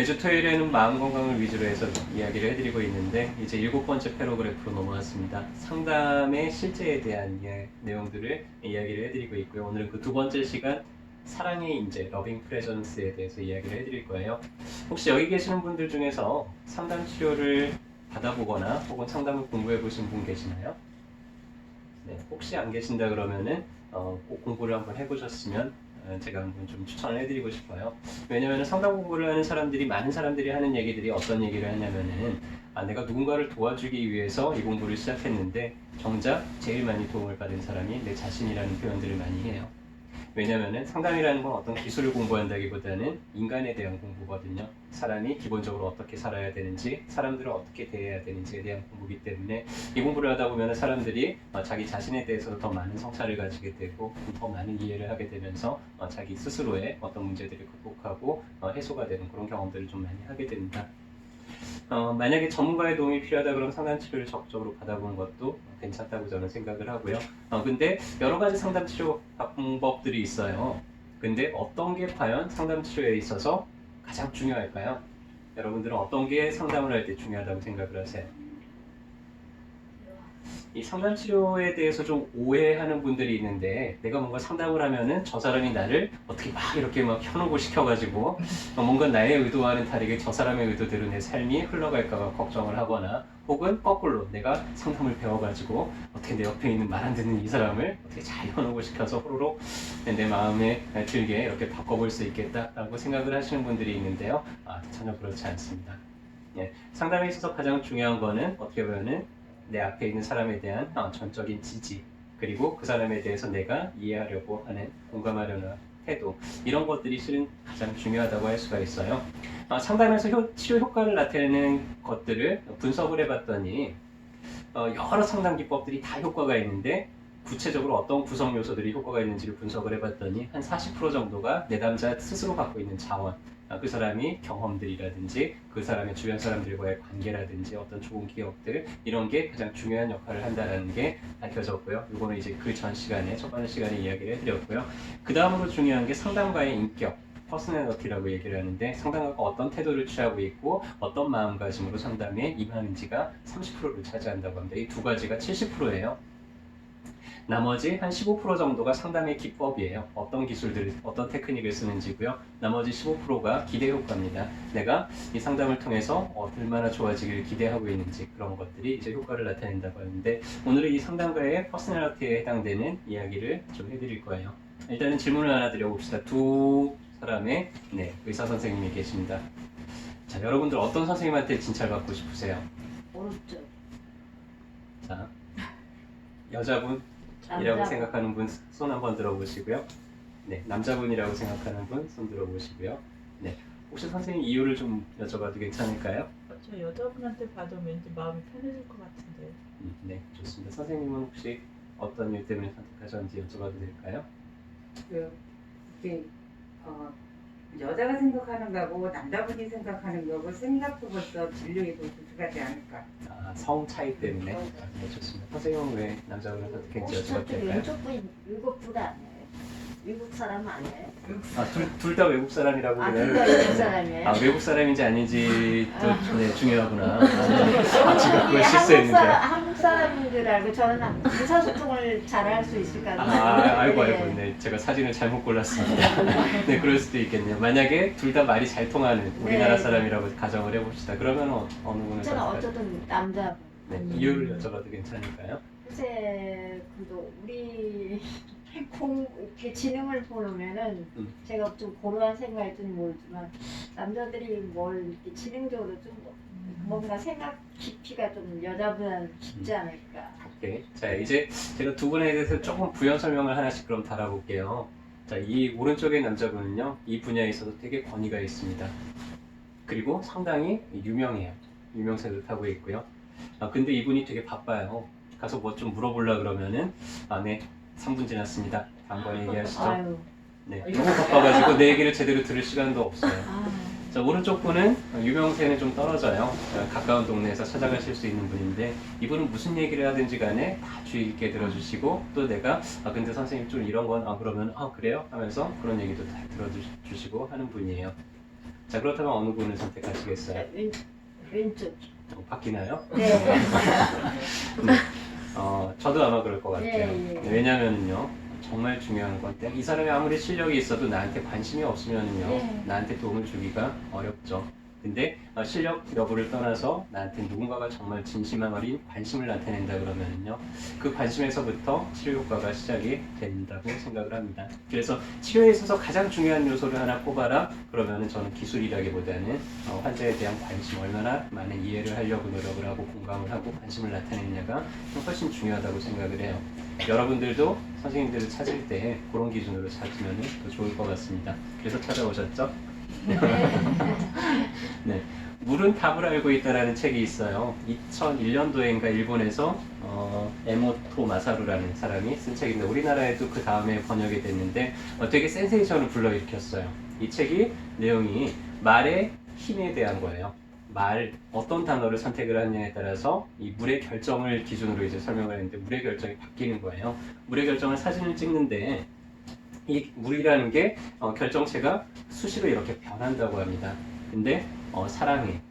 매주 토요일에는 마음 건강을 위주로 해서 이야기를 해드리고 있는데 이제 7번째 패러그래프로 넘어왔습니다. 상담의 실제에 대한 내용들을 이야기를 해드리고 있고요. 오늘은 그 두 번째 시간 사랑의 인재, 러빙 프레전스에 대해서 이야기를 해드릴 거예요. 혹시 여기 계시는 분들 중에서 상담 치료를 받아보거나 혹은 상담을 공부해 보신 분 계시나요? 네, 혹시 안 계신다 그러면은 꼭 공부를 한번 해보셨으면 제가 한번 좀 추천을 해드리고 싶어요. 왜냐하면 상담 공부를 하는 사람들이 많은 사람들이 하는 얘기들이 어떤 얘기를 하냐면은 내가 누군가를 도와주기 위해서 이 공부를 시작했는데 정작 제일 많이 도움을 받은 사람이 내 자신이라는 표현들을 많이 해요. 왜냐면은 상담이라는 건 어떤 기술을 공부한다기보다는 인간에 대한 공부거든요. 사람이 기본적으로 어떻게 살아야 되는지, 사람들을 어떻게 대해야 되는지에 대한 공부이기 때문에 이 공부를 하다 보면 사람들이 자기 자신에 대해서 더 많은 성찰을 가지게 되고 더 많은 이해를 하게 되면서 자기 스스로의 어떤 문제들을 극복하고 해소가 되는 그런 경험들을 좀 많이 하게 됩니다. 만약에 전문가의 도움이 필요하다 그러면 상담 치료를 적극적으로 받아보는 것도 괜찮다고 저는 생각을 하고요. 근데 여러 가지 상담 치료 방법들이 있어요. 근데 어떤 게 과연 상담 치료에 있어서 가장 중요할까요? 여러분들은 어떤 게 상담을 할 때 중요하다고 생각을 하세요? 이 상담 치료에 대해서 좀 오해하는 분들이 있는데 내가 뭔가 상담을 하면은 저 사람이 나를 어떻게 막 이렇게 막 현혹을 시켜가지고 뭔가 나의 의도와는 다르게 저 사람의 의도대로 내 삶이 흘러갈까봐 걱정을 하거나 혹은 거꾸로 내가 상담을 배워가지고 어떻게 내 옆에 있는 말 안 듣는 이 사람을 어떻게 잘 현혹을 시켜서 호로록 내 마음에 들게 이렇게 바꿔볼 수 있겠다라고 생각을 하시는 분들이 있는데요. 전혀 그렇지 않습니다. 상담에 있어서 가장 중요한 거는 어떻게 보면은 내 앞에 있는 사람에 대한 전적인 지지, 그리고 그 사람에 대해서 내가 이해하려고 하는, 공감하려는 태도, 이런 것들이 실은 가장 중요하다고 할 수가 있어요. 상담에서 치료 효과를 나타내는 것들을 분석을 해봤더니 여러 상담 기법들이 다 효과가 있는데 구체적으로 어떤 구성 요소들이 효과가 있는지를 분석을 해봤더니 한 40% 정도가 내담자 스스로 갖고 있는 자원, 그 사람이 경험들이라든지 그 사람의 주변 사람들과의 관계라든지 어떤 좋은 기억들, 이런 게 가장 중요한 역할을 한다는 게 밝혀졌고요. 이거는 이제 그 전 시간에, 첫 번째 시간에 이야기를 해드렸고요. 그 다음으로 중요한 게 상담가의 인격, 퍼스널리티라고 얘기를 하는데, 상담가가 어떤 태도를 취하고 있고 어떤 마음가짐으로 상담에 임하는지가 30%를 차지한다고 합니다. 이 두 가지가 70%예요. 나머지 한 15% 정도가 상담의 기법이에요. 어떤 기술들, 어떤 테크닉을 쓰는지고요. 나머지 15%가 기대 효과입니다. 내가 이 상담을 통해서 얼마나 좋아지기를 기대하고 있는지, 그런 것들이 이제 효과를 나타낸다고 하는데, 오늘은 이 상담가의 퍼스널리티에 해당되는 이야기를 좀 해드릴 거예요. 일단은 질문을 하나 드려봅시다. 두 사람의 의사 선생님이 계십니다. 자, 여러분들 어떤 선생님한테 진찰받고 싶으세요? 오른쪽. 자, 여자분 이라고 생각하는 분 손 한번 들어보시고요. 네, 남자분이라고 생각하는 분 손 들어보시고요. 네, 혹시 선생님 이유를 좀 여쭤봐도 괜찮을까요? 저 여자분한테 받으면 왠지 마음이 편해질 것 같은데. 네, 좋습니다. 선생님은 혹시 어떤 이유 때문에 선택하셨는지 여쭤봐도 될까요? 이게 여자가 생각하는 거고 남자분이 생각하는 거고 생각도 벌써 진료에도 두 가지 않을까. 성 차이 때문에. 네, 좋습니다. 선생님은 왜 남자분을 선택했는지 혹시 여쭤봐도 저쪽 될까요? 왼쪽 분 미국 분 아니에요? 미국 사람 아니에요? 둘 다 외국 사람이라고 아, 그래요? 둘 다 외국 사람이에요? 외국 사람인지 아닌지도 네, 중요하구나. 지금 그걸 실수했는데. 한국 사람인 줄 알고 저는 의사소통을 잘할 수 있을까? 아이고, 네, 제가 사진을 잘못 골랐습니다. 네, 그럴 수도 있겠네요. 만약에 둘 다 말이 잘 통하는 우리나라 네. 사람이라고 가정을 해봅시다. 그러면 어느 분을 저는 선택할까요? 어쩌든 남자. 네, 이유를 여쭤봐도 괜찮을까요? 글쎄, 그래도 우리 이렇게 지능을 보면은 제가 좀 고루한 생각일지는 모르지만 남자들이 뭘 이렇게 지능적으로 좀 뭔가 생각 깊이가 좀 여자보다는 깊지 않을까. 오케이. 자, 이제 제가 두 분에 대해서 조금 부연 설명을 하나씩 그럼 달아볼게요. 자, 이 오른쪽의 남자분은요, 이 분야에 있어서 되게 권위가 있습니다. 그리고 상당히 유명해요. 유명세도 타고 있고요. 근데 이분이 되게 바빠요. 가서 뭐 좀 물어보려 그러면은 네, 3분 지났습니다. 다음 번에 얘기하시죠. 아유. 네, 너무 바빠가지고 내 얘기를 제대로 들을 시간도 없어요. 자, 오른쪽 분은 유명세는 좀 떨어져요. 가까운 동네에서 찾아가실 수 있는 분인데, 이분은 무슨 얘기를 하든지 간에 다 주의 깊게 들어주시고, 또 내가 근데 선생님 좀 이런 건 그러면 그래요? 하면서 그런 얘기도 다 들어주시고 하는 분이에요. 자, 그렇다면 어느 분을 선택하시겠어요? 왼쪽. 바뀌나요? 네. 저도 아마 그럴 것 같아요. 예, 예. 왜냐면은요, 정말 중요한 건데, 이 사람이 아무리 실력이 있어도 나한테 관심이 없으면은요, 네. 나한테 도움을 주기가 어렵죠. 근데 실력 여부를 떠나서 나한테 누군가가 정말 진심 어린 관심을 나타낸다 그러면은요, 그 관심에서부터 치료 효과가 시작이 된다고 생각을 합니다. 그래서 치료에 있어서 가장 중요한 요소를 하나 꼽아라 그러면은 저는 기술이라기보다는 환자에 대한 관심, 얼마나 많은 이해를 하려고 노력을 하고 공감을 하고 관심을 나타내느냐가 훨씬 중요하다고 생각을 해요. 여러분들도 선생님들을 찾을 때 그런 기준으로 찾으면 더 좋을 것 같습니다. 그래서 찾아오셨죠? 네, 물은 답을 알고 있다라는 책이 있어요. 2001년도인가 일본에서 에모토 마사루라는 사람이 쓴 책인데 우리나라에도 그 다음에 번역이 됐는데 되게 센세이션을 불러일으켰어요. 이 책이 내용이 말의 힘에 대한 거예요. 말, 어떤 단어를 선택을 하느냐에 따라서 이 물의 결정을 기준으로 이제 설명을 했는데 물의 결정이 바뀌는 거예요. 물의 결정을 사진을 찍는데 이 물이라는 게 결정체가 수시로 이렇게 변한다고 합니다. 근데 사랑해,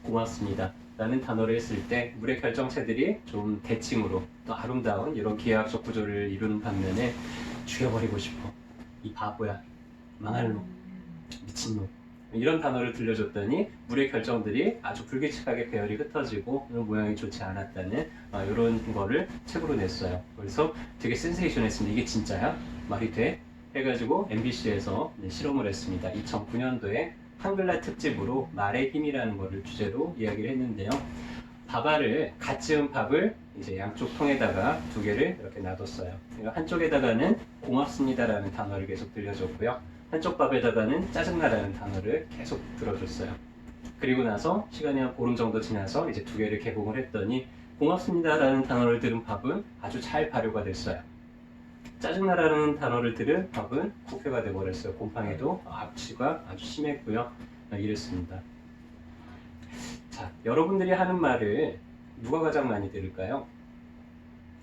고맙습니다 라는 단어를 했을 때 물의 결정체들이 좀 대칭으로 또 아름다운 이런 기하학적 구조를 이루는 반면에 죽여버리고 싶어, 이 바보야, 망할 놈, 미친놈, 이런 단어를 들려줬더니 물의 결정들이 아주 불규칙하게 배열이 흩어지고 모양이 좋지 않았다는 이런 거를 책으로 냈어요. 그래서 되게 센세이션했습니다. 이게 진짜야? 말이 돼? 해가지고 MBC에서 실험을 했습니다. 2009년도에 한글날 특집으로 말의 힘이라는 거를 주제로 이야기를 했는데요. 밥알을 갓 지은 밥을 이제 양쪽 통에다가 두 개를 이렇게 놔뒀어요. 한쪽에다가는 고맙습니다라는 단어를 계속 들려줬고요. 한쪽 밥에다가는 짜증나라는 단어를 계속 들어줬어요. 그리고 나서 시간이 한 보름 정도 지나서 이제 두 개를 개봉을 했더니 고맙습니다라는 단어를 들은 밥은 아주 잘 발효가 됐어요. 짜증나라는 단어를 들은 밥은 부패가 돼버렸어요. 곰팡이도 악취가 아주 심했고요. 이랬습니다. 자, 여러분들이 하는 말을 누가 가장 많이 들을까요?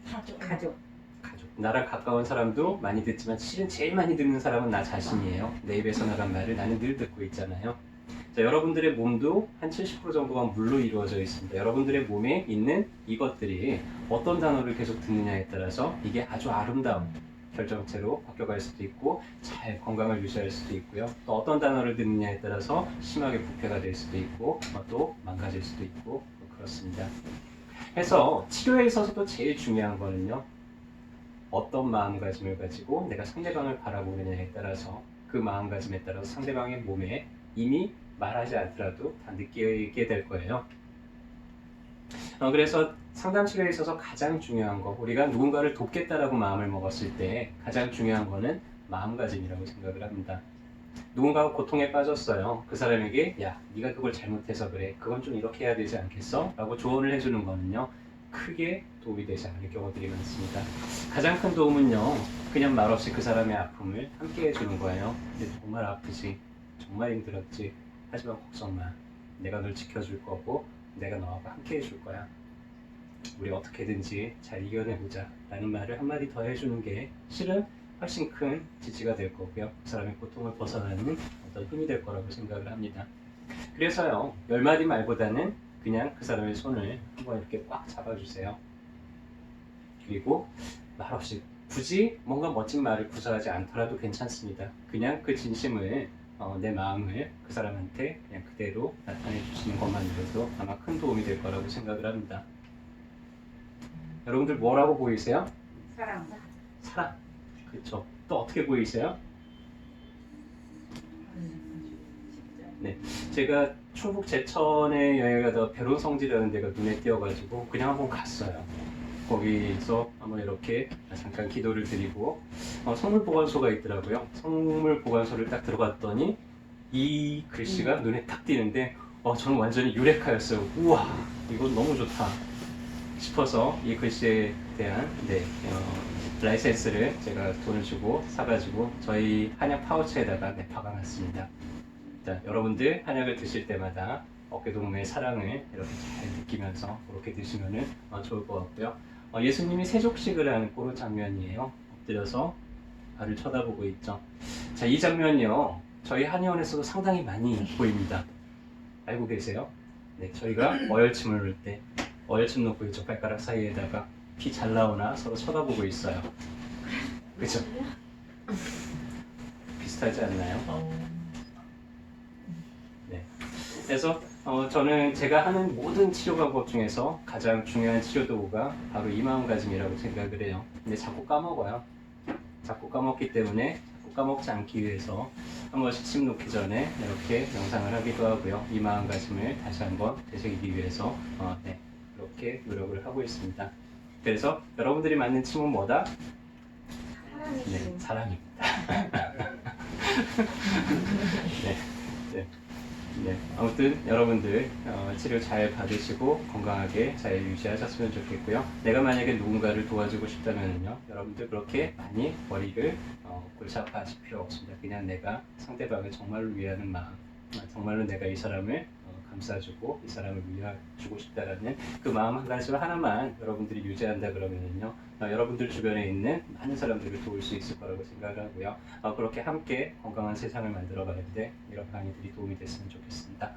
가족. 가족. 가족. 나랑 가까운 사람도 많이 듣지만 실은 제일 많이 듣는 사람은 나 자신이에요. 내 입에서 나간 말을 나는 늘 듣고 있잖아요. 자, 여러분들의 몸도 한 70% 정도가 물로 이루어져 있습니다. 여러분들의 몸에 있는 이것들이 어떤 단어를 계속 듣느냐에 따라서 이게 아주 아름다운 결정체로 바뀌어갈 수도 있고 잘 건강을 유지할 수도 있고요. 또 어떤 단어를 듣느냐에 따라서 심하게 부패가 될 수도 있고 또 망가질 수도 있고 그렇습니다. 그래서 치료에 있어서도 제일 중요한 거는요, 어떤 마음가짐을 가지고 내가 상대방을 바라보느냐에 따라서 그 마음가짐에 따라서 상대방의 몸에 이미 말하지 않더라도 다 느끼게 될 거예요. 그래서 상담 치료에 있어서 가장 중요한 거, 우리가 누군가를 돕겠다라고 마음을 먹었을 때 가장 중요한 거는 마음가짐이라고 생각을 합니다. 누군가가 고통에 빠졌어요. 그 사람에게 야, 네가 그걸 잘못해서 그래, 그건 좀 이렇게 해야 되지 않겠어? 라고 조언을 해주는 거는요, 크게 도움이 되지 않을 경우들이 많습니다. 가장 큰 도움은요, 그냥 말없이 그 사람의 아픔을 함께 해주는 거예요. 근데 정말 아프지, 정말 힘들었지, 하지만 걱정 마, 내가 널 지켜줄 거고 내가 너와 함께 해줄 거야, 우리 어떻게든지 잘 이겨내보자 라는 말을 한마디 더 해주는 게 실은 훨씬 큰 지지가 될 거고요, 그 사람의 고통을 벗어나는 어떤 힘이 될 거라고 생각을 합니다. 그래서요, 10마디 말보다는 그냥 그 사람의 손을 한번 이렇게 꽉 잡아주세요. 그리고 말없이, 굳이 뭔가 멋진 말을 구사하지 않더라도 괜찮습니다. 그냥 그 진심을, 내 마음을 그 사람한테 그냥 그대로 나타내 주시는 것만으로도 아마 큰 도움이 될 거라고 생각을 합니다. 여러분들 뭐라고 보이세요? 사랑. 사랑. 그렇죠. 또 어떻게 보이세요? 네, 제가 충북 제천에 여행 가다가 벼론성지라는 데가 눈에 띄어가지고 그냥 한번 갔어요. 거기서 한번 이렇게 잠깐 기도를 드리고 성물보관소가 있더라고요. 성물보관소를 딱 들어갔더니 이 글씨가 눈에 딱 띄는데 저는 완전히 유레카였어요. 우와, 이건 너무 좋다 싶어서 이 글씨에 대한 라이센스를 제가 돈을 주고 사가지고 저희 한약 파우치에다가 박아놨습니다. 자, 여러분들 한약을 드실 때마다 어깨동무의 사랑을 이렇게 잘 느끼면서 그렇게 드시면 좋을 것 같고요. 예수님이 세족식을 하는 그런 장면이에요. 엎드려서 발을 쳐다보고 있죠. 자, 이 장면이요, 저희 한의원에서도 상당히 많이 보입니다. 알고 계세요? 네, 저희가 어열침을 놓을 때 어열침 놓고 이쪽 발가락 사이에다가 피 잘 나오나 서로 쳐다보고 있어요. 그죠? 비슷하지 않나요? 그래서 저는 제가 하는 모든 치료 방법 중에서 가장 중요한 치료 도구가 바로 이 마음가짐이라고 생각을 해요. 근데 자꾸 까먹어요. 자꾸 까먹기 때문에 자꾸 까먹지 않기 위해서 한 번씩 침 놓기 전에 이렇게 명상을 하기도 하고요. 이 마음가짐을 다시 한번 되새기기 위해서 네, 그렇게 노력을 하고 있습니다. 그래서 여러분들이 맞는 침은 뭐다? 네, 사랑입니다. 네, 네. 네, 아무튼 여러분들 치료 잘 받으시고 건강하게 잘 유지하셨으면 좋겠고요. 내가 만약에 누군가를 도와주고 싶다면요, 여러분들 그렇게 많이 머리를 골치 아파하실 필요 없습니다. 그냥 내가 상대방을 정말로 위하는 마음, 정말로 내가 이 사람을 감싸주고 이 사람을 위해주고 싶다라는 그 마음 한 가지 하나만 여러분들이 유지한다 그러면은요, 여러분들 주변에 있는 많은 사람들을 도울 수 있을 거라고 생각을 하고요. 그렇게 함께 건강한 세상을 만들어 가는데 이런 강의들이 도움이 됐으면 좋겠습니다.